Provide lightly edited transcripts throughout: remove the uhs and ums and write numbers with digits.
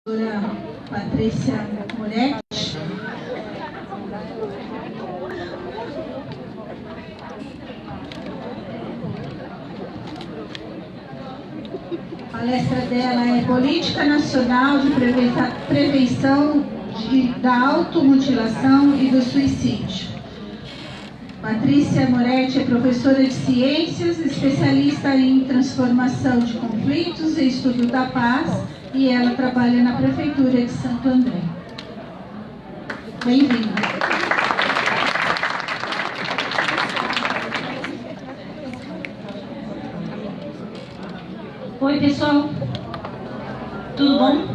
Doutora Patrícia Moretti. A palestra dela é Política Nacional de Prevenção da Automutilação e do Suicídio. Patrícia Moretti é professora de Ciências, especialista em transformação de conflitos e estudo da paz, e ela trabalha na Prefeitura de Santo André. Bem-vinda. Oi, pessoal. Tudo bom?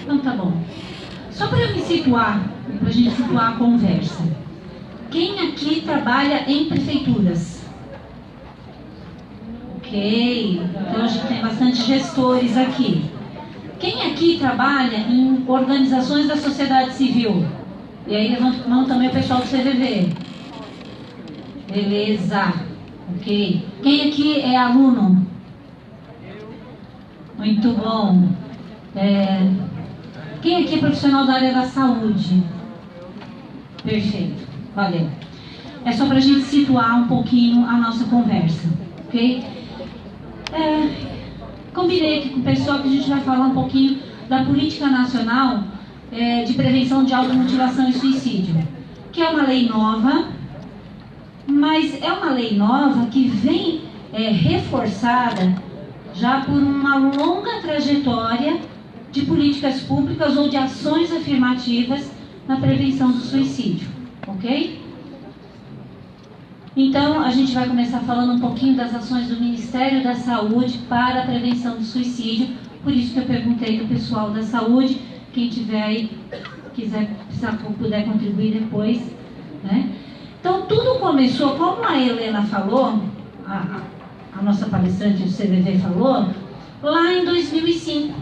Então tá bom. Só para eu me situar, para a gente situar a conversa. Quem aqui trabalha em prefeituras? Ok, então a gente tem bastante gestores aqui. Quem aqui trabalha em organizações da sociedade civil? E aí levanta a mão também o pessoal do CVV. Beleza, ok. Quem aqui é aluno? Muito bom. Quem aqui é profissional da área da saúde? Perfeito, valeu. É só para a gente situar um pouquinho a nossa conversa, ok? Combinei aqui com o pessoal que a gente vai falar um pouquinho da Política Nacional de Prevenção de Automutilação e Suicídio, que é uma lei nova, mas é uma lei nova que vem reforçada já por uma longa trajetória de políticas públicas ou de ações afirmativas na prevenção do suicídio, ok? Então, a gente vai começar falando um pouquinho das ações do Ministério da Saúde para a prevenção do suicídio. Por isso que eu perguntei do pessoal da saúde, quem tiver aí, puder contribuir depois, né? Então, tudo começou, como a Helena falou, a nossa palestrante do CVV falou, lá em 2005,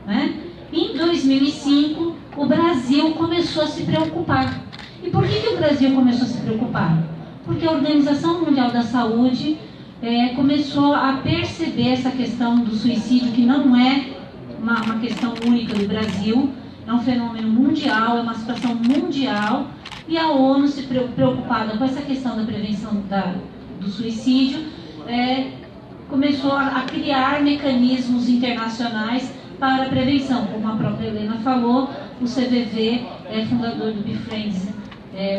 né? Em 2005, o Brasil começou a se preocupar. E por que o Brasil começou a se preocupar? Porque a Organização Mundial da Saúde começou a perceber essa questão do suicídio, que não é uma questão única do Brasil, é um fenômeno mundial, é uma situação mundial, e a ONU, se preocupada com essa questão da prevenção do suicídio, começou a criar mecanismos internacionais para a prevenção. Como a própria Helena falou, o CVV é fundador do Befriends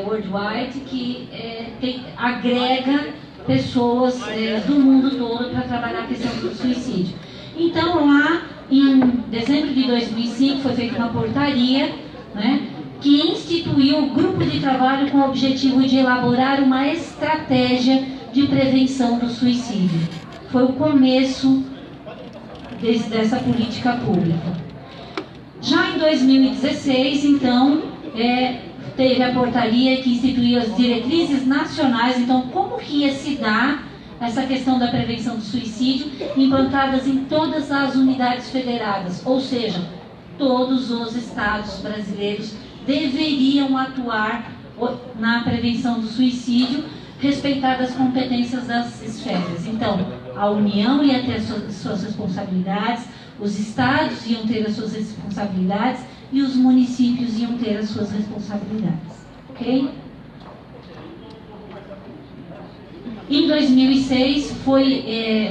Worldwide, que agrega pessoas do mundo todo para trabalhar a questão do suicídio. Então, lá em dezembro de 2005, foi feita uma portaria, né, que instituiu um grupo de trabalho com o objetivo de elaborar uma estratégia de prevenção do suicídio. Foi o começo dessa política pública. Já em 2016, então, teve a portaria que instituiu as diretrizes nacionais. Então, como que ia se dar essa questão da prevenção do suicídio, implantadas em todas as unidades federadas, ou seja, todos os estados brasileiros deveriam atuar na prevenção do suicídio, respeitadas as competências das esferas. Então, a União ia ter as suas responsabilidades, os estados iam ter as suas responsabilidades e os municípios iam ter as suas responsabilidades, ok? Em 2006 foi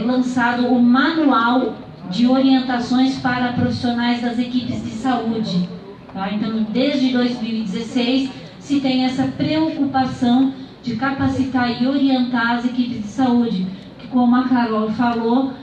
lançado o Manual de Orientações para Profissionais das Equipes de Saúde. Tá? Então, desde 2016 se tem essa preocupação de capacitar e orientar as equipes de saúde, que, como a Carol falou,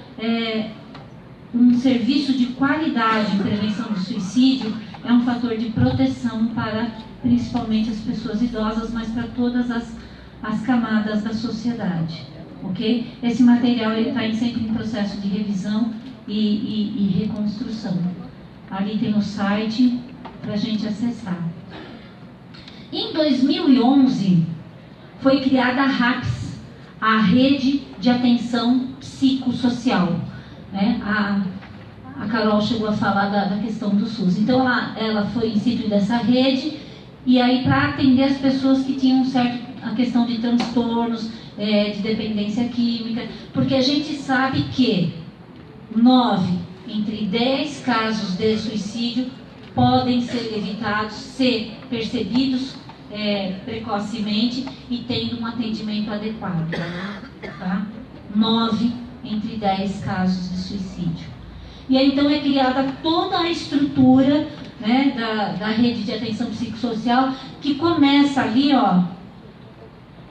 um serviço de qualidade em prevenção do suicídio é um fator de proteção para principalmente as pessoas idosas, mas para todas as camadas da sociedade, ok? Esse material está sempre em processo de revisão e reconstrução. Ali tem o site para a gente acessar. Em 2011 foi criada a RAPS, a Rede de Atenção Psicossocial, né? A Carol chegou a falar da questão do SUS. Então, ela foi instituída essa rede, e aí para atender as pessoas que tinham a questão de transtornos, de dependência química, porque a gente sabe que 9 entre 10 casos de suicídio podem ser evitados se percebidos precocemente e tendo um atendimento adequado. Tá? 9 entre 10 casos de suicídio. E aí, então, é criada toda a estrutura, né, da rede de atenção psicossocial, que começa ali, ó,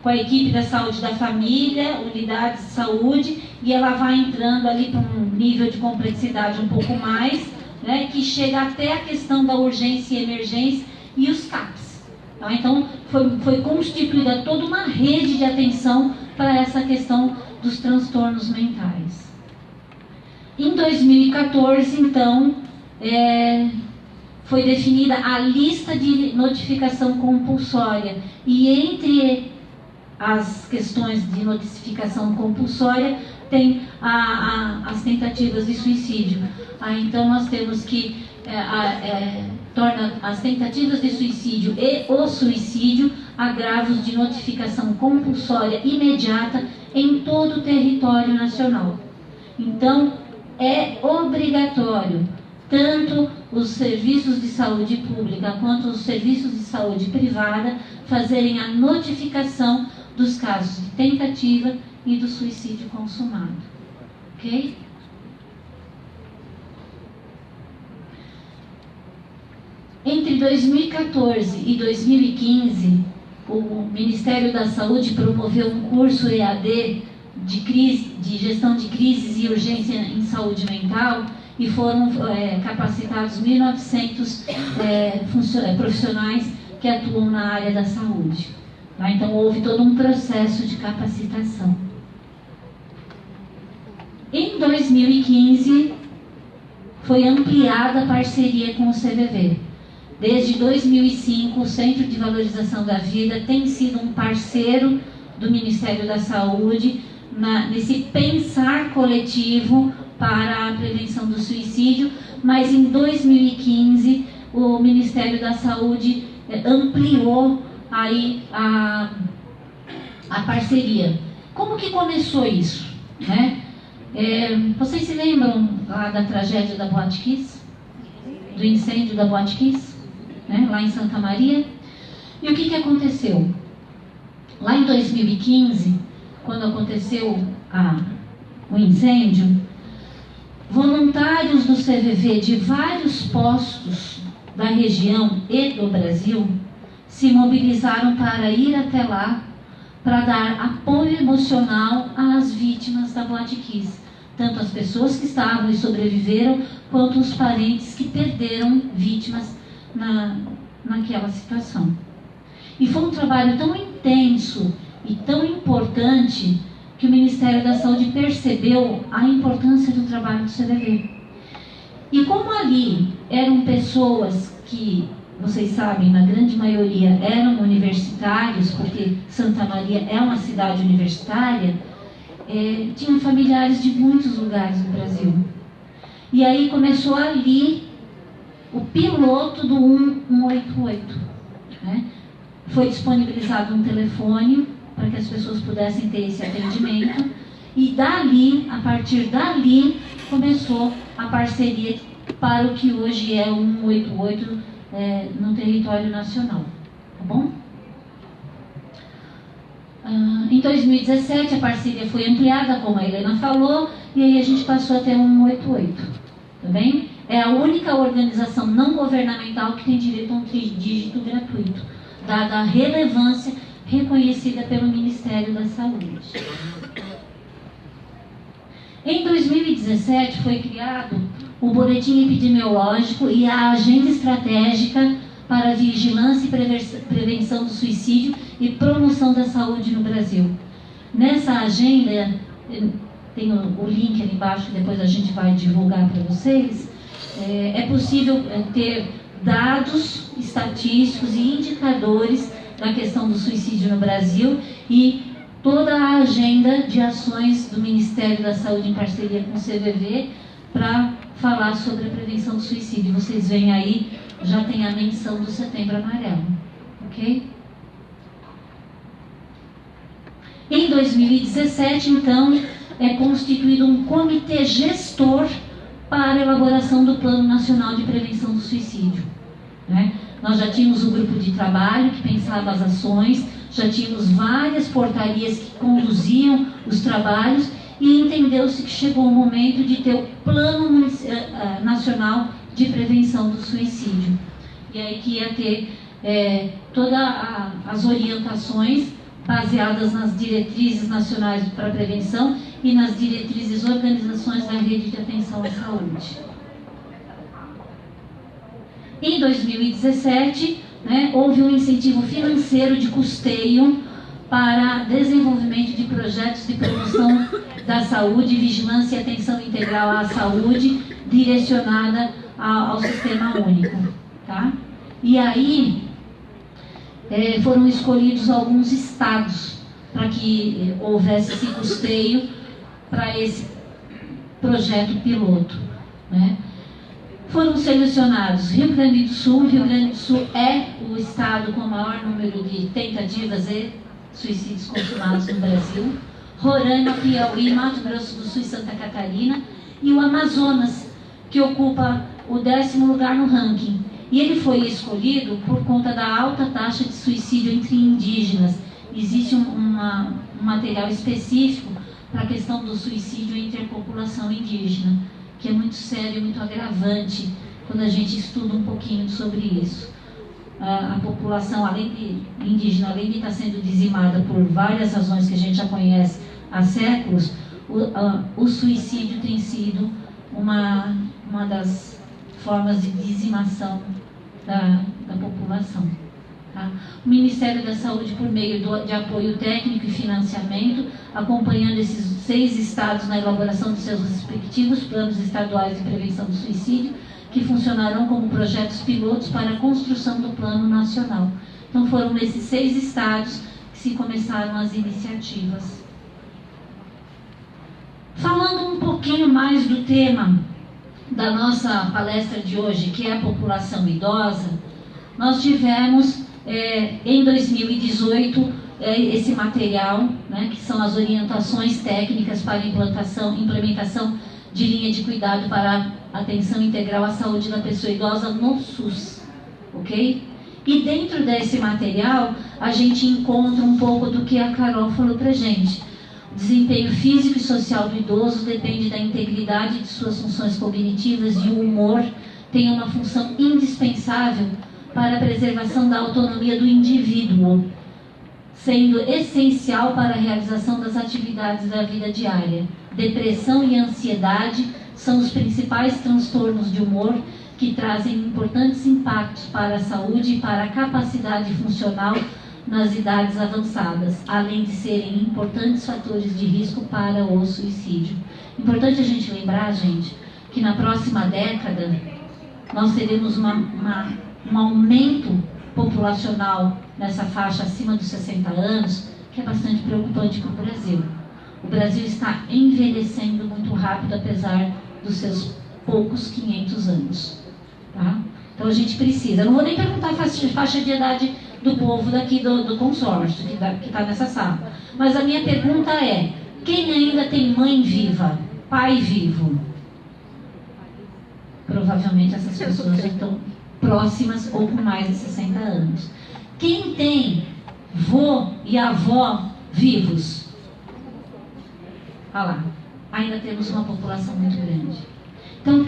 com a equipe da saúde da família, unidades de saúde, e ela vai entrando ali para um nível de complexidade um pouco mais, né, que chega até a questão da urgência e emergência e os CAPs. Tá? Então, foi constituída toda uma rede de atenção para essa questão dos transtornos mentais. Em 2014, então, foi definida a lista de notificação compulsória, e entre as questões de notificação compulsória tem as tentativas de suicídio. Então nós temos que torna as tentativas de suicídio e o suicídio agravos de notificação compulsória imediata em todo o território nacional. Então é obrigatório tanto os serviços de saúde pública quanto os serviços de saúde privada fazerem a notificação dos casos de tentativa e do suicídio consumado. Ok? Entre 2014 e 2015, o Ministério da Saúde promoveu um curso EAD de gestão de crises e urgência em saúde mental, e foram capacitados 1.900 profissionais que atuam na área da saúde. Tá? Então houve todo um processo de capacitação. Em 2015, foi ampliada a parceria com o CVV. Desde 2005, o Centro de Valorização da Vida tem sido um parceiro do Ministério da Saúde nesse pensar coletivo para a prevenção do suicídio, mas em 2015 o Ministério da Saúde ampliou aí a parceria. Como que começou isso? Né? Vocês se lembram lá da tragédia da Boate Kiss? Do incêndio da Boate Kiss? Né? Lá em Santa Maria? E o que aconteceu? Lá em 2015, quando aconteceu o incêndio, voluntários do CVV de vários postos da região e do Brasil se mobilizaram para ir até lá para dar apoio emocional às vítimas da Boate Kiss, tanto as pessoas que estavam e sobreviveram, quanto os parentes que perderam vítimas naquela situação. E foi um trabalho tão intenso e tão importante que o Ministério da Saúde percebeu a importância do trabalho do CVV. E como ali eram pessoas que, vocês sabem, na grande maioria eram universitários, porque Santa Maria é uma cidade universitária, tinham familiares de muitos lugares do Brasil. E aí começou ali o piloto do 188. Né? Foi disponibilizado um telefone para que as pessoas pudessem ter esse atendimento, e dali, a partir dali, começou a parceria para o que hoje é o 188 no território nacional. Tá bom? Em 2017, a parceria foi ampliada, como a Helena falou, e aí a gente passou a ter um 188. Tá bem? É a única organização não governamental que tem direito a um tridígito gratuito, dada a relevância reconhecida pelo Ministério da Saúde. Em 2017 foi criado o Boletim Epidemiológico e a Agenda Estratégica para a Vigilância e Prevenção do Suicídio e Promoção da Saúde no Brasil. Nessa agenda, tem o link ali embaixo que depois a gente vai divulgar para vocês, é possível ter dados estatísticos e indicadores da questão do suicídio no Brasil e toda a agenda de ações do Ministério da Saúde em parceria com o CVV para falar sobre a prevenção do suicídio. Vocês veem aí, já tem a menção do Setembro Amarelo. Ok? Em 2017, então, é constituído um comitê gestor para a elaboração do Plano Nacional de Prevenção do Suicídio, né? Nós já tínhamos um grupo de trabalho que pensava as ações, já tínhamos várias portarias que conduziam os trabalhos e entendeu-se que chegou o momento de ter o Plano Nacional de Prevenção do Suicídio. E aí que ia ter todas as orientações baseadas nas diretrizes nacionais para a prevenção e nas diretrizes organizações da rede de atenção à saúde. Em 2017, né, houve um incentivo financeiro de custeio para desenvolvimento de projetos de promoção da saúde, vigilância e atenção integral à saúde, direcionada ao Sistema Único. Tá? E aí foram escolhidos alguns estados para que houvesse esse custeio para esse projeto piloto, né? Foram selecionados Rio Grande do Sul. Rio Grande do Sul é o estado com o maior número de tentativas e suicídios consumados no Brasil. Roraima, Piauí, Mato Grosso do Sul e Santa Catarina. E o Amazonas, que ocupa o 10º lugar no ranking. E ele foi escolhido por conta da alta taxa de suicídio entre indígenas. Existe um material específico para a questão do suicídio entre a população indígena, que é muito sério e muito agravante quando a gente estuda um pouquinho sobre isso. A população, além de indígena, além de estar sendo dizimada por várias razões que a gente já conhece há séculos, o suicídio tem sido uma das formas de dizimação da população. Tá? O Ministério da Saúde, por meio de apoio técnico e financiamento, acompanhando esses 6 estados na elaboração dos seus respectivos planos estaduais de prevenção do suicídio, que funcionarão como projetos pilotos para a construção do Plano Nacional. Então foram nesses 6 estados que se começaram as iniciativas. Falando um pouquinho mais do tema da nossa palestra de hoje, que é a população idosa, nós tivemos em 2018 esse material, né, que são as orientações técnicas para implementação de linha de cuidado para a atenção integral à saúde da pessoa idosa no SUS, ok? E dentro desse material a gente encontra um pouco do que a Carol falou pra gente. O desempenho físico e social do idoso depende da integridade de suas funções cognitivas e o humor tem uma função indispensável para a preservação da autonomia do indivíduo, sendo essencial para a realização das atividades da vida diária. Depressão e ansiedade são os principais transtornos de humor que trazem importantes impactos para a saúde e para a capacidade funcional nas idades avançadas, além de serem importantes fatores de risco para o suicídio. Importante a gente lembrar, gente, que na próxima década nós teremos um aumento populacional nessa faixa acima dos 60 anos, que é bastante preocupante para o Brasil. O Brasil está envelhecendo muito rápido, apesar dos seus poucos 500 anos. Tá? Então a gente precisa, eu não vou nem perguntar a faixa de idade do povo daqui do consórcio, que está nessa sala. Mas a minha pergunta é, quem ainda tem mãe viva, pai vivo? Provavelmente essas pessoas já estão próximas ou com mais de 60 anos. Quem tem vô e avó vivos? Olha lá, ainda temos uma população muito grande. Então,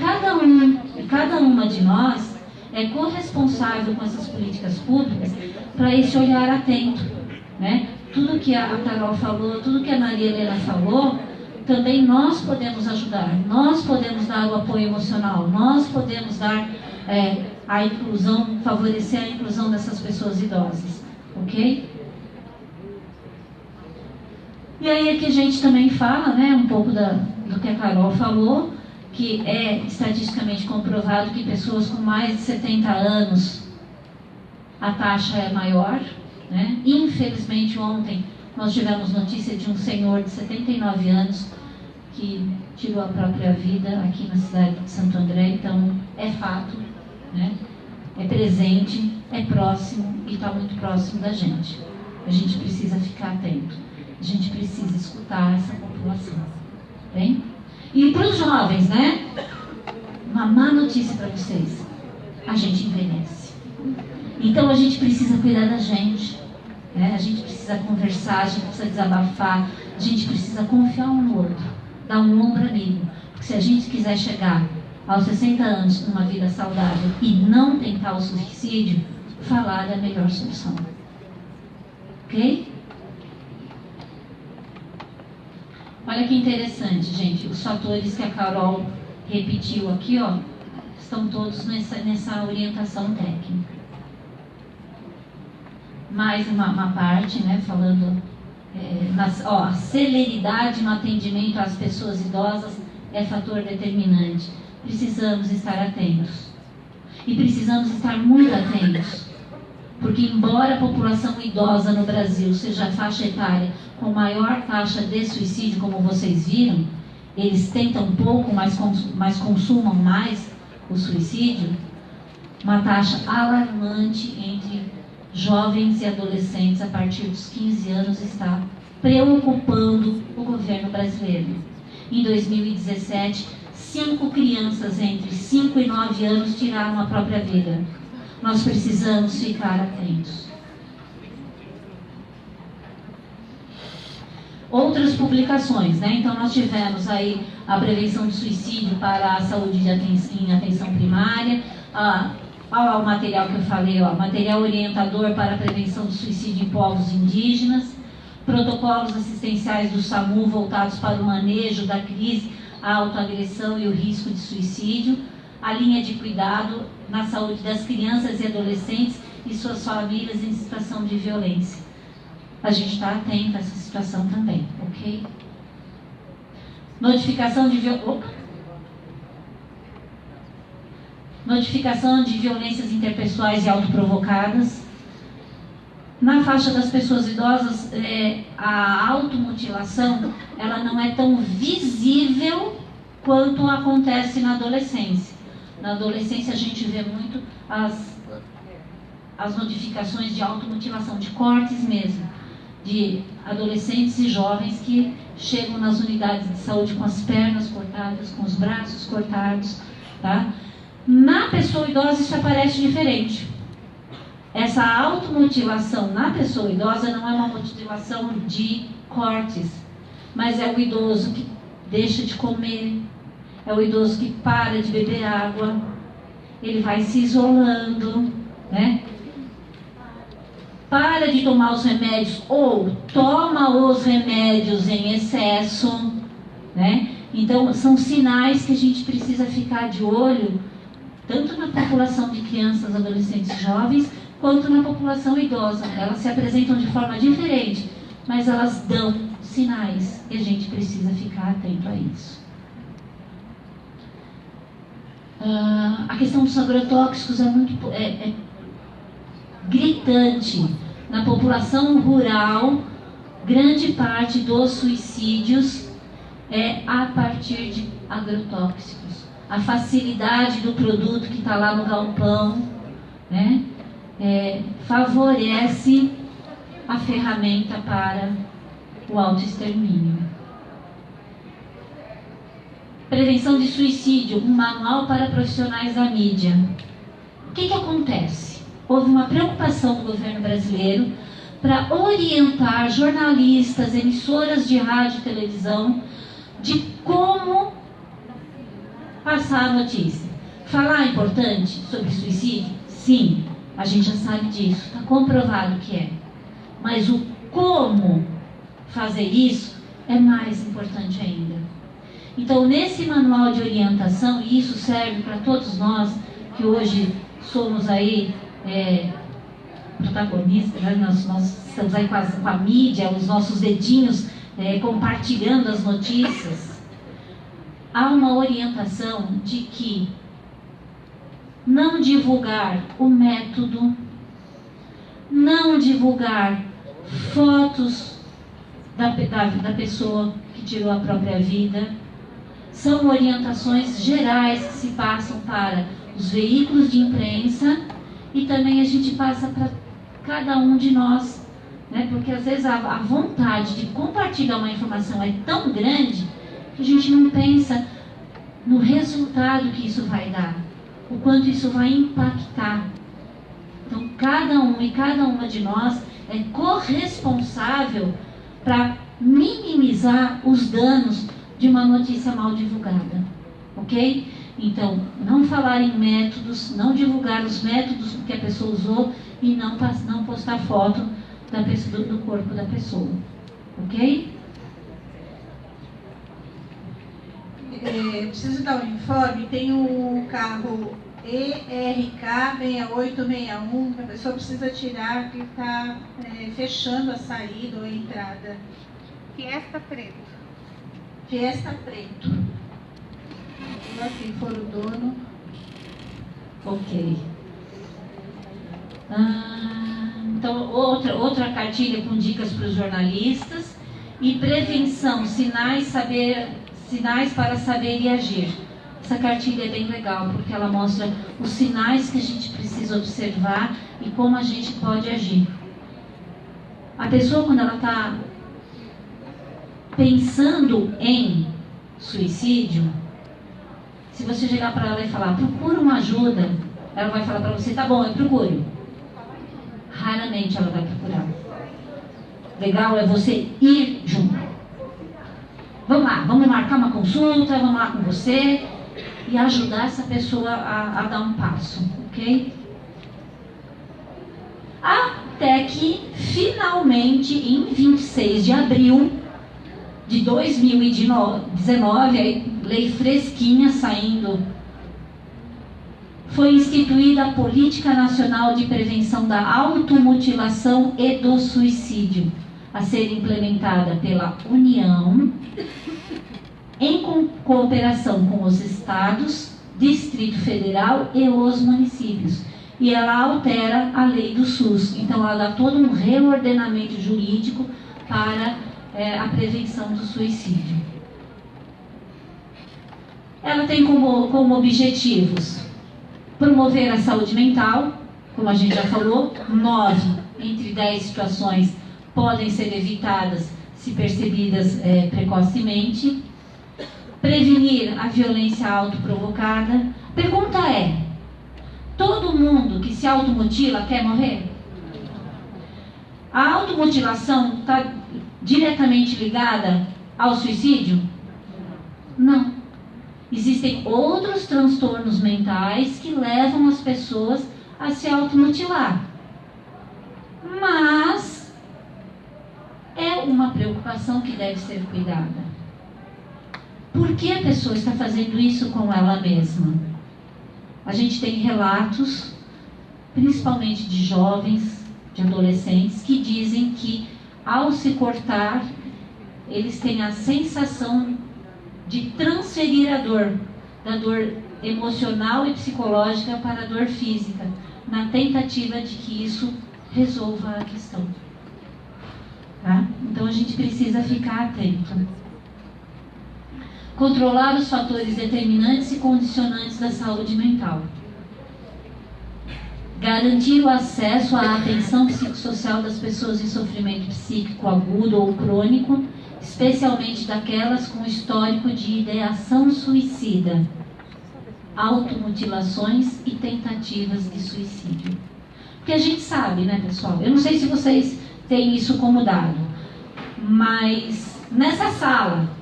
cada uma de nós é corresponsável com essas políticas públicas para esse olhar atento, né? Tudo que a Carol falou, tudo que a Maria Helena falou, também nós podemos ajudar, nós podemos dar o apoio emocional, nós podemos dar a inclusão, favorecer a inclusão dessas pessoas idosas, ok? E aí é que a gente também fala, né, um pouco do que a Carol falou, que é estatisticamente comprovado que pessoas com mais de 70 anos a taxa é maior, né? Infelizmente ontem nós tivemos notícia de um senhor de 79 anos que tirou a própria vida aqui na cidade de Santo André, então é fato, né? É presente, é próximo e está muito próximo da gente. A gente precisa ficar atento, a gente precisa escutar essa população, bem? E para os jovens, né? uma má notícia para vocês: a gente envelhece. Então a gente precisa cuidar da gente, né? A gente precisa conversar, a gente precisa desabafar, a gente precisa confiar um no outro, dar um ombro amigo. Porque se a gente quiser chegar aos 60 anos numa vida saudável e não tentar o suicídio, falar é a melhor solução. Ok? Olha que interessante, gente. Os fatores que a Carol repetiu aqui, ó, estão todos nessa orientação técnica. Mais uma parte, né, falando, a celeridade no atendimento às pessoas idosas é fator determinante. Precisamos estar atentos. E precisamos estar muito atentos. Porque embora a população idosa no Brasil seja a faixa etária com maior taxa de suicídio, como vocês viram, eles tentam pouco, mas consumam mais o suicídio, uma taxa alarmante entre jovens e adolescentes a partir dos 15 anos está preocupando o governo brasileiro. Em 2017, 5 crianças entre 5 e 9 anos tiraram a própria vida. Nós precisamos ficar atentos. Outras publicações, né? Então nós tivemos aí a prevenção de suicídio para a saúde em atenção primária, o material que eu falei, material orientador para a prevenção do suicídio em povos indígenas, protocolos assistenciais do SAMU voltados para o manejo da crise, a autoagressão e o risco de suicídio, a linha de cuidado na saúde das crianças e adolescentes e suas famílias em situação de violência. A gente está atento a essa situação também, ok? Notificação de violências interpessoais e autoprovocadas. Na faixa das pessoas idosas, a automutilação ela não é tão visível quanto acontece na adolescência. Na adolescência a gente vê muito as notificações de automutilação, de cortes mesmo, de adolescentes e jovens que chegam nas unidades de saúde com as pernas cortadas, com os braços cortados, tá? Na pessoa idosa isso aparece diferente. Essa automutilação na pessoa idosa não é uma mutilação de cortes, mas é o idoso que deixa de comer, é o idoso que para de beber água, ele vai se isolando, né? Para de tomar os remédios ou toma os remédios em excesso, né? Então são sinais que a gente precisa ficar de olho, tanto na população de crianças, adolescentes e jovens, quanto na população idosa. Elas se apresentam de forma diferente, mas elas dão sinais e a gente precisa ficar atento a isso. A questão dos agrotóxicos é gritante. Na população rural, grande parte dos suicídios é a partir de agrotóxicos. A facilidade do produto que está lá no galpão, né, favorece a ferramenta para o autoextermínio. Prevenção de suicídio, um manual para profissionais da mídia. O que acontece? Houve uma preocupação do governo brasileiro para orientar jornalistas, emissoras de rádio e televisão de como passar a notícia. Falar é importante sobre suicídio? Sim, a gente já sabe disso, está comprovado que é. Mas o como fazer isso é mais importante ainda. Então, nesse manual de orientação, e isso serve para todos nós que hoje somos aí protagonistas, né? Nós estamos aí com a mídia, os nossos dedinhos compartilhando as notícias. Há uma orientação de que não divulgar o método, não divulgar fotos da pessoa que tirou a própria vida. São orientações gerais que se passam para os veículos de imprensa e também a gente passa para cada um de nós, né? Porque às vezes a vontade de compartilhar uma informação é tão grande que a gente não pensa no resultado que isso vai dar, o quanto isso vai impactar. Então, cada um e cada uma de nós é corresponsável para minimizar os danos de uma notícia mal divulgada, ok? Então, não falar em métodos, não divulgar os métodos que a pessoa usou e não postar foto do corpo da pessoa, ok? Preciso dar um informe. Tem um carro ERK 6861 que a pessoa precisa tirar, que está fechando a saída ou a entrada. Fiesta preto. Fiesta preto. Quem for o dono. Ok. Então, outra cartilha com dicas para os jornalistas. E prevenção, sinais para saber e agir. Essa cartilha é bem legal, porque ela mostra os sinais que a gente precisa observar e como a gente pode agir. A pessoa, quando ela está pensando em suicídio, se você chegar para ela e falar, procura uma ajuda, ela vai falar para você, tá bom, eu procuro. Raramente ela vai procurar. Legal é você ir junto. Vamos lá, vamos marcar uma consulta, vamos lá com você e ajudar essa pessoa a dar um passo, ok? Até que, finalmente, em 26 de abril de 2019, lei fresquinha saindo, foi instituída a Política Nacional de Prevenção da Automutilação e do Suicídio, a ser implementada pela União, em cooperação com os estados, Distrito Federal e os municípios. E ela altera a lei do SUS. Então, ela dá todo um reordenamento jurídico para a prevenção do suicídio. Ela tem como objetivos promover a saúde mental, como a gente já falou, 9 entre 10 situações podem ser evitadas se percebidas precocemente. Prevenir a violência autoprovocada. Pergunta é, todo mundo que se automutila quer morrer? A automutilação está diretamente ligada ao suicídio? Não. Existem outros transtornos mentais que levam as pessoas a se automutilar. Mas é uma preocupação que deve ser cuidada. Por que a pessoa está fazendo isso com ela mesma? A gente tem relatos, principalmente de jovens, de adolescentes, que dizem que ao se cortar, eles têm a sensação de transferir a dor, da dor emocional e psicológica para a dor física, na tentativa de que isso resolva a questão. Tá? Então a gente precisa ficar atento. Controlar os fatores determinantes e condicionantes da saúde mental. Garantir o acesso à atenção psicossocial das pessoas em sofrimento psíquico agudo ou crônico, especialmente daquelas com histórico de ideação suicida, automutilações e tentativas de suicídio. Porque a gente sabe, né, pessoal? Eu não sei se vocês têm isso como dado, mas nessa sala,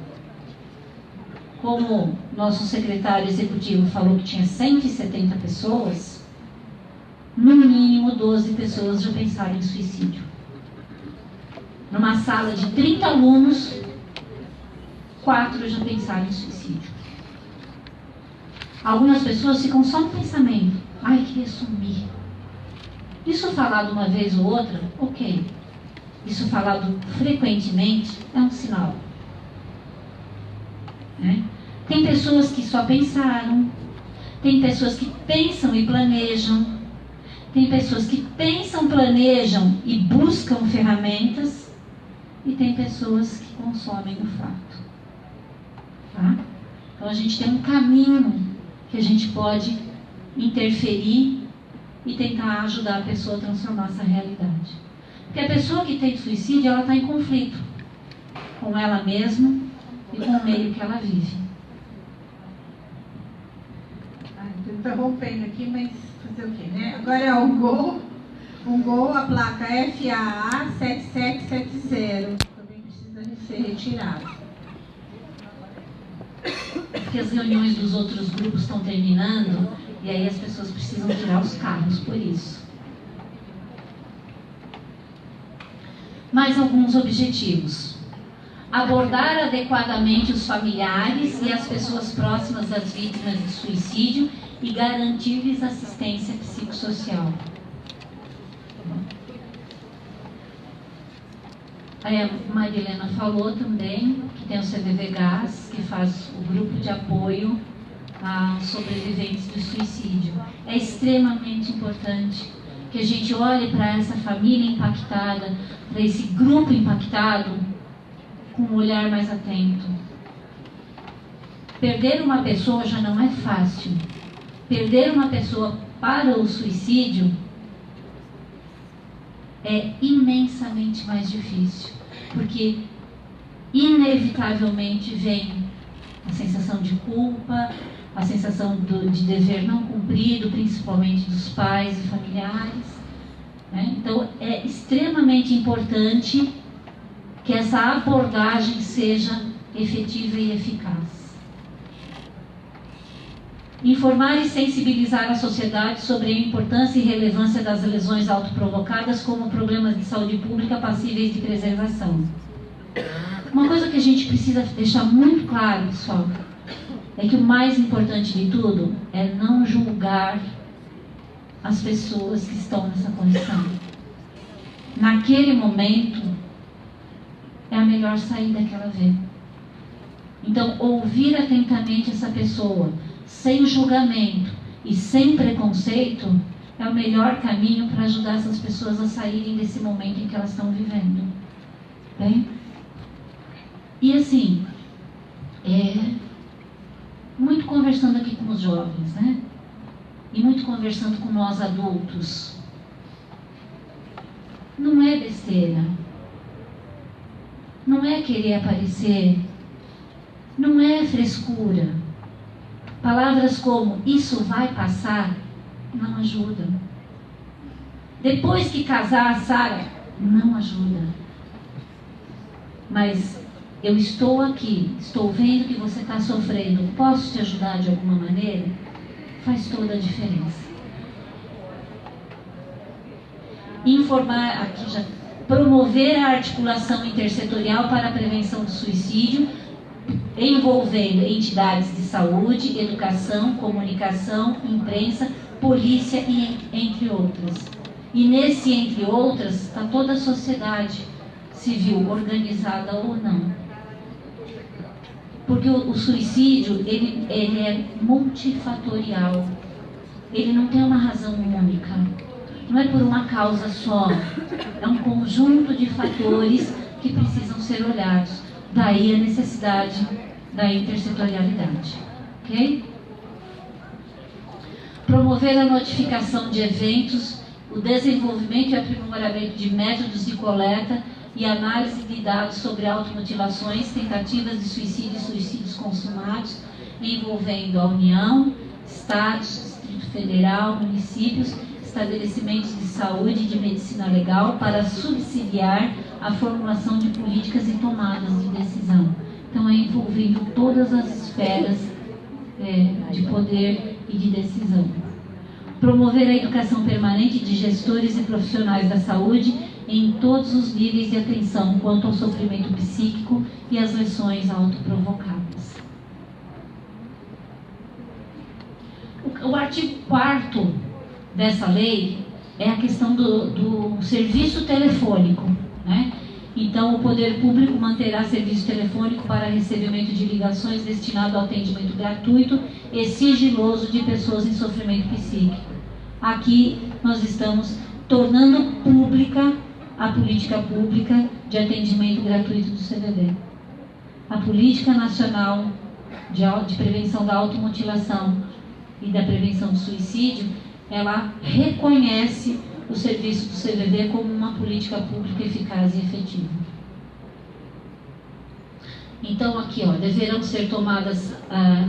como nosso secretário executivo falou que tinha 170 pessoas, no mínimo 12 pessoas já pensaram em suicídio. Numa sala de 30 alunos, 4 já pensaram em suicídio. Algumas pessoas ficam só no pensamento. Ai, queria sumir. Isso falado uma vez ou outra, ok. Isso falado frequentemente é um sinal. Né? Tem pessoas que só pensaram, tem pessoas que pensam e planejam, tem pessoas que pensam, planejam e buscam ferramentas, e tem pessoas que consomem o fato. Tá? Então a gente tem um caminho que a gente pode interferir e tentar ajudar a pessoa a transformar essa realidade. Porque a pessoa que tem suicídio, ela está em conflito com ela mesma e com o meio que ela vive. interrompendo aqui, mas fazer o quê, né? Agora é um Gol, a placa FAA 7770. Também precisa ser retirado. Porque as reuniões dos outros grupos estão terminando e aí as pessoas precisam tirar os carros por isso. Mais alguns objetivos. Abordar adequadamente os familiares e as pessoas próximas das vítimas de suicídio e garantir-lhes assistência psicossocial. Aí a Marilena falou também que tem o CVV Gás, que faz o grupo de apoio a sobreviventes de suicídio. É extremamente importante que a gente olhe para essa família impactada, para esse grupo impactado, com um olhar mais atento. Perder uma pessoa já não é fácil. Perder uma pessoa para o suicídio é imensamente mais difícil, porque inevitavelmente vem a sensação de culpa, a sensação de dever não cumprido, principalmente dos pais e familiares, né? Então é extremamente importante que essa abordagem seja efetiva e eficaz. Informar e sensibilizar a sociedade sobre a importância e relevância das lesões autoprovocadas como problemas de saúde pública passíveis de preservação. Uma coisa que a gente precisa deixar muito claro, pessoal, é que o mais importante de tudo é não julgar as pessoas que estão nessa condição. Naquele momento, é a melhor saída que ela vê. Então, ouvir atentamente essa pessoa, sem julgamento e sem preconceito, é o melhor caminho para ajudar essas pessoas a saírem desse momento em que elas estão vivendo. Bem? E assim, muito conversando aqui com os jovens, né? E muito conversando com nós adultos. Não é besteira. Não é querer aparecer. Não é frescura. Palavras como, isso vai passar, não ajudam. Depois que casar, Sara, não ajuda. Mas eu estou aqui, estou vendo que você está sofrendo, posso te ajudar de alguma maneira? Faz toda a diferença. Informar, aqui já, promover a articulação intersetorial para a prevenção do suicídio, envolvendo entidades de saúde, educação, comunicação, imprensa, polícia e entre outras. E nesse entre outras está toda a sociedade civil, organizada ou não. Porque o suicídio, ele é multifatorial. Ele não tem uma razão única. Não é por uma causa só. É um conjunto de fatores que precisam ser olhados. Daí a necessidade da intersetorialidade. Ok? Promover a notificação de eventos, o desenvolvimento e aprimoramento de métodos de coleta e análise de dados sobre automutilações, tentativas de suicídio e suicídios consumados, envolvendo a União, Estados, Distrito Federal, municípios, estabelecimentos de saúde e de medicina legal para subsidiar a formulação de políticas e tomadas de decisão. Então, é envolvendo todas as esferas de poder e de decisão. Promover a educação permanente de gestores e profissionais da saúde em todos os níveis de atenção quanto ao sofrimento psíquico e às lesões autoprovocadas. O artigo 4º dessa lei é a questão do serviço telefônico, né? Então, o poder público manterá serviço telefônico para recebimento de ligações destinado ao atendimento gratuito e sigiloso de pessoas em sofrimento psíquico. Aqui nós estamos tornando pública a política pública de atendimento gratuito do CVV. A Política Nacional de Prevenção da Automutilação e da Prevenção do Suicídio, ela reconhece o serviço do CVV como uma política pública eficaz e efetiva. Então aqui, ó, deverão ser tomadas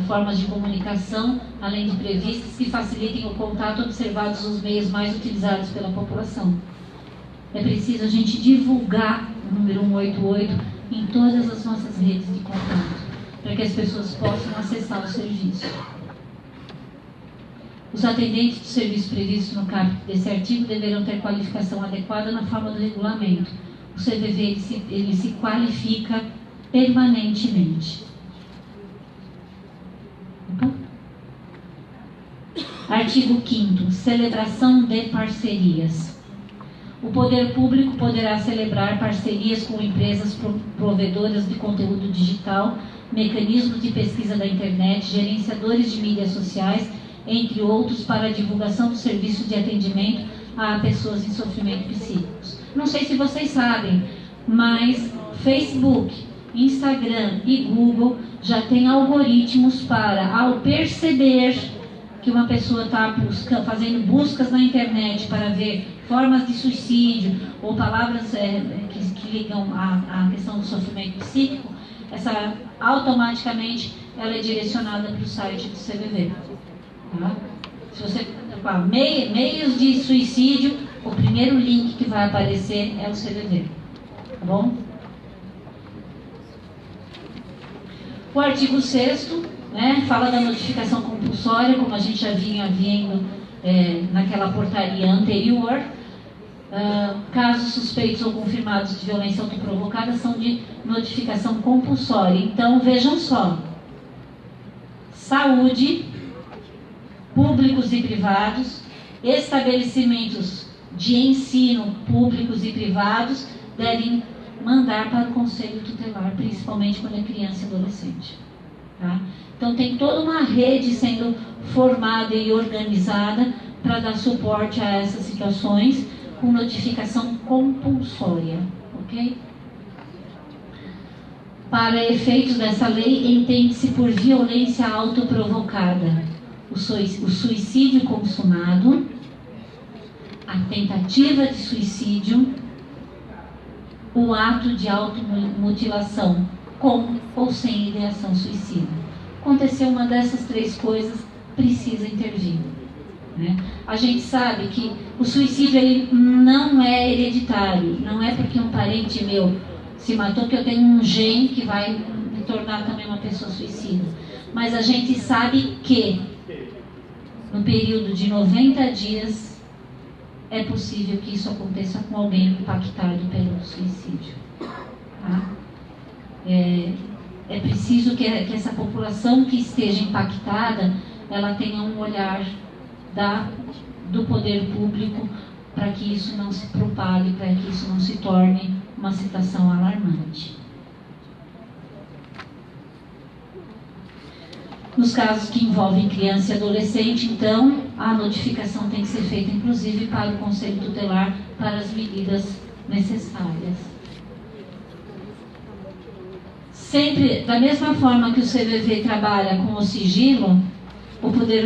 formas de comunicação, além de previstas, que facilitem o contato, observados os meios mais utilizados pela população. É preciso a gente divulgar o número 188 em todas as nossas redes de contato, para que as pessoas possam acessar o serviço. Os atendentes do serviço previsto no caput desse artigo deverão ter qualificação adequada na forma do regulamento. O CVV ele se qualifica permanentemente. Opa. Artigo 5º. Celebração de parcerias. O poder público poderá celebrar parcerias com empresas provedoras de conteúdo digital, mecanismos de pesquisa da internet, gerenciadores de mídias sociais, entre outros, para a divulgação do serviço de atendimento a pessoas em sofrimento psíquicos. Não sei se vocês sabem, mas Facebook, Instagram e Google já têm algoritmos para, ao perceber que uma pessoa está fazendo buscas na internet para ver formas de suicídio ou palavras que ligam à questão do sofrimento psíquico, automaticamente ela é direcionada para o site do CVV. Tá? Se você meios de suicídio, o primeiro link que vai aparecer é o CVV. Tá bom? O artigo 6º, fala da notificação compulsória, como a gente já vinha vendo naquela portaria anterior. Casos suspeitos ou confirmados de violência autoprovocada são de notificação compulsória. Então, vejam só: saúde, públicos e privados, estabelecimentos de ensino públicos e privados devem mandar para o Conselho Tutelar, principalmente quando é criança e adolescente. Tá? Então tem toda uma rede sendo formada e organizada para dar suporte a essas situações com notificação compulsória, ok? Para efeitos dessa lei, entende-se por violência autoprovocada o suicídio consumado, a tentativa de suicídio, o ato de automutilação com ou sem ideação suicida. Aconteceu uma dessas três coisas, precisa intervir. A gente sabe que o suicídio ele não é hereditário, não é porque um parente meu se matou que eu tenho um gene que vai me tornar também uma pessoa suicida. Mas a gente sabe que no período de 90 dias é possível que isso aconteça com alguém impactado pelo suicídio. Tá? É preciso que essa população que esteja impactada, ela tenha um olhar do poder público para que isso não se propague, para que isso não se torne uma situação alarmante. Nos casos que envolvem criança e adolescente, então, a notificação tem que ser feita, inclusive, para o Conselho Tutelar, para as medidas necessárias. Sempre, da mesma forma que o CVV trabalha com o sigilo,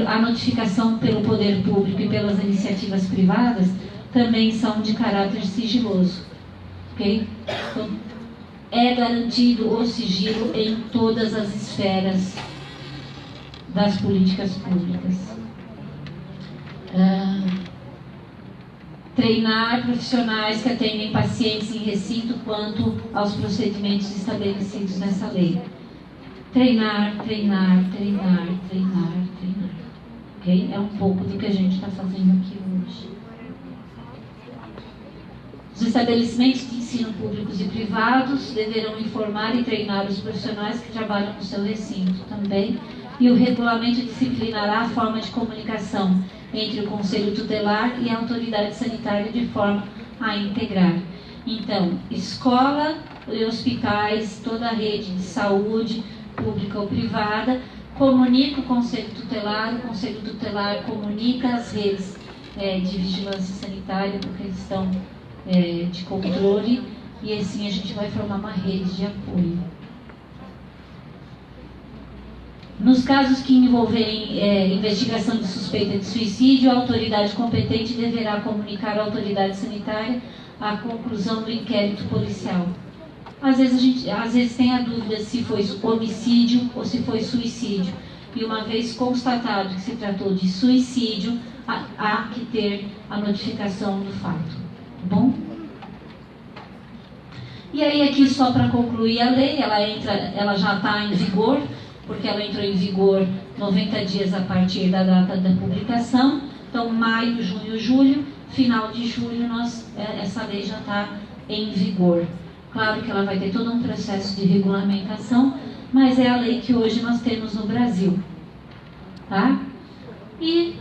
a notificação pelo poder público e pelas iniciativas privadas também são de caráter sigiloso. Okay? Então, é garantido o sigilo em todas as esferas das políticas públicas. Treinar profissionais que atendem pacientes em recinto quanto aos procedimentos estabelecidos nessa lei. Treinar. Okay? É um pouco do que a gente está fazendo aqui hoje. Os estabelecimentos de ensino públicos e privados deverão informar e treinar os profissionais que trabalham no seu recinto também, e o regulamento disciplinará a forma de comunicação entre o Conselho Tutelar e a autoridade sanitária de forma a integrar. Então, escola e hospitais, toda a rede de saúde, pública ou privada, comunica o Conselho Tutelar comunica as redes de vigilância sanitária, porque eles estão de controle, e assim a gente vai formar uma rede de apoio. Nos casos que envolverem investigação de suspeita de suicídio, a autoridade competente deverá comunicar à autoridade sanitária a conclusão do inquérito policial. às vezes tem a dúvida se foi homicídio ou se foi suicídio. E uma vez constatado que se tratou de suicídio, há que ter a notificação do fato. Tá bom? E aí aqui, só para concluir a lei, ela já está em vigor, porque ela entrou em vigor 90 dias a partir da data da publicação. Então, maio, junho, julho, final de julho, essa lei já está em vigor. Claro que ela vai ter todo um processo de regulamentação, mas é a lei que hoje nós temos no Brasil. Tá? E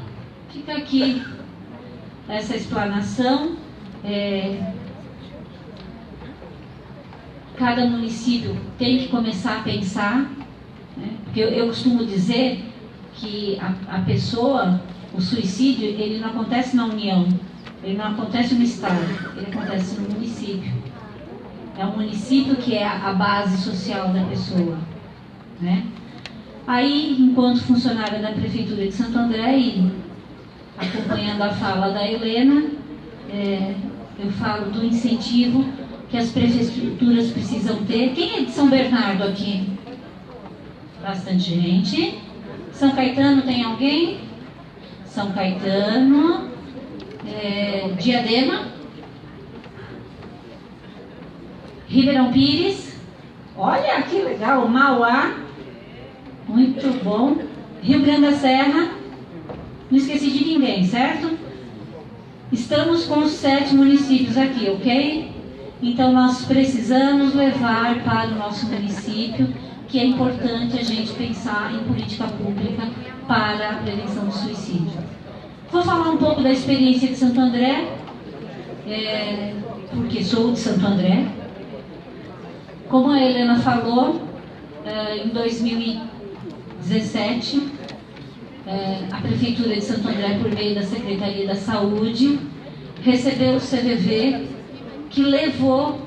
fica aqui essa explanação. Cada município tem que começar a pensar, né? Porque eu costumo dizer que a pessoa, o suicídio, ele não acontece na União, ele não acontece no Estado, ele acontece no município. É o município que é a base social da pessoa, né? Aí, enquanto funcionária da Prefeitura de Santo André e acompanhando a fala da Helena, eu falo do incentivo que as prefeituras precisam ter. Quem é de São Bernardo aqui? Bastante gente. São Caetano, tem alguém? São Caetano. Diadema. Ribeirão Pires. Olha que legal. Mauá. Muito bom. Rio Grande da Serra. Não esqueci de ninguém, certo? Estamos com os 7 municípios aqui, ok? Então nós precisamos levar para o nosso município que é importante a gente pensar em política pública para a prevenção do suicídio. Vou falar um pouco da experiência de Santo André, porque sou de Santo André. Como a Helena falou, em 2017, a Prefeitura de Santo André, por meio da Secretaria da Saúde, recebeu o CVV, que levou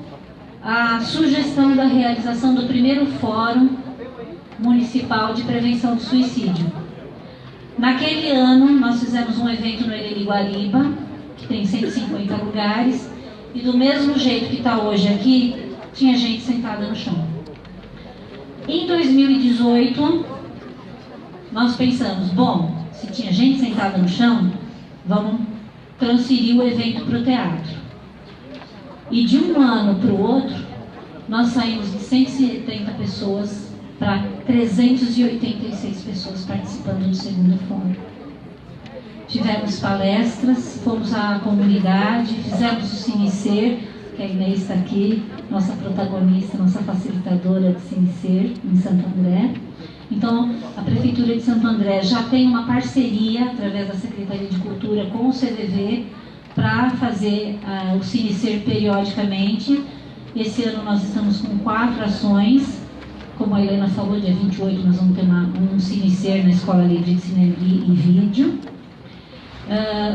à sugestão da realização do primeiro Fórum Municipal de Prevenção do Suicídio. Naquele ano, nós fizemos um evento no Helena Iguariba, que tem 150 lugares, e do mesmo jeito que está hoje aqui, tinha gente sentada no chão. Em 2018, nós pensamos, bom, se tinha gente sentada no chão, vamos transferir o evento para o teatro. E de um ano para o outro, nós saímos de 170 pessoas para 386 pessoas participando do segundo fórum. Tivemos palestras, fomos à comunidade, fizemos o Cinecer, que a Inês está aqui, nossa protagonista, nossa facilitadora de Cinecer em Santo André. Então, a Prefeitura de Santo André já tem uma parceria, através da Secretaria de Cultura, com o CVV, para fazer o Cinecer periodicamente. Esse ano nós estamos com 4 ações. Como a Helena falou, dia 28 nós vamos ter um Cinecer na Escola Livre de Cinema e Vídeo.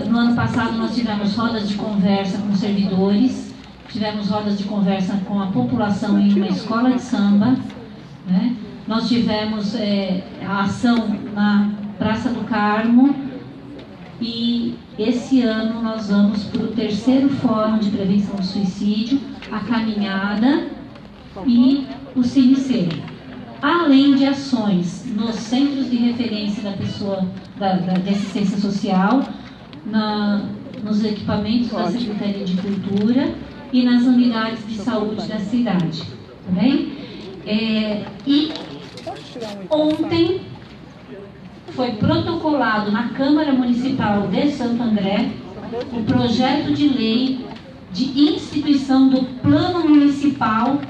No ano passado nós tivemos rodas de conversa com servidores, tivemos rodas de conversa com a população em uma escola de samba, né? Nós tivemos a ação na Praça do Carmo. E esse ano nós vamos para o 3º Fórum de Prevenção do Suicídio, a caminhada e o Cinecer. Além de ações nos centros de referência da pessoa, de assistência social, nos equipamentos da Secretaria de Cultura e nas unidades de saúde da cidade. Tá bem? E ontem foi protocolado na Câmara Municipal de Santo André o projeto de lei de instituição do Plano Municipal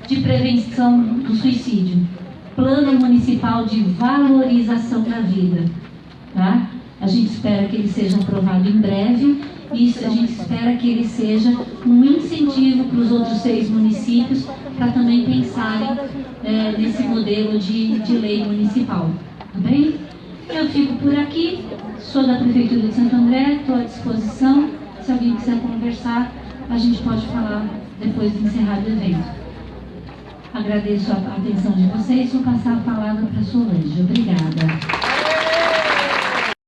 de Prevenção do Suicídio, Plano Municipal de Valorização da Vida. Tá? A gente espera que ele seja aprovado em breve e a gente espera que ele seja um incentivo para os outros 6 municípios para também pensarem nesse modelo de lei municipal. Tá bem? Eu fico por aqui, sou da Prefeitura de Santo André, estou à disposição. Se alguém quiser conversar, a gente pode falar depois de encerrar o evento. Agradeço a atenção de vocês, vou passar a palavra para a Solange. Obrigada.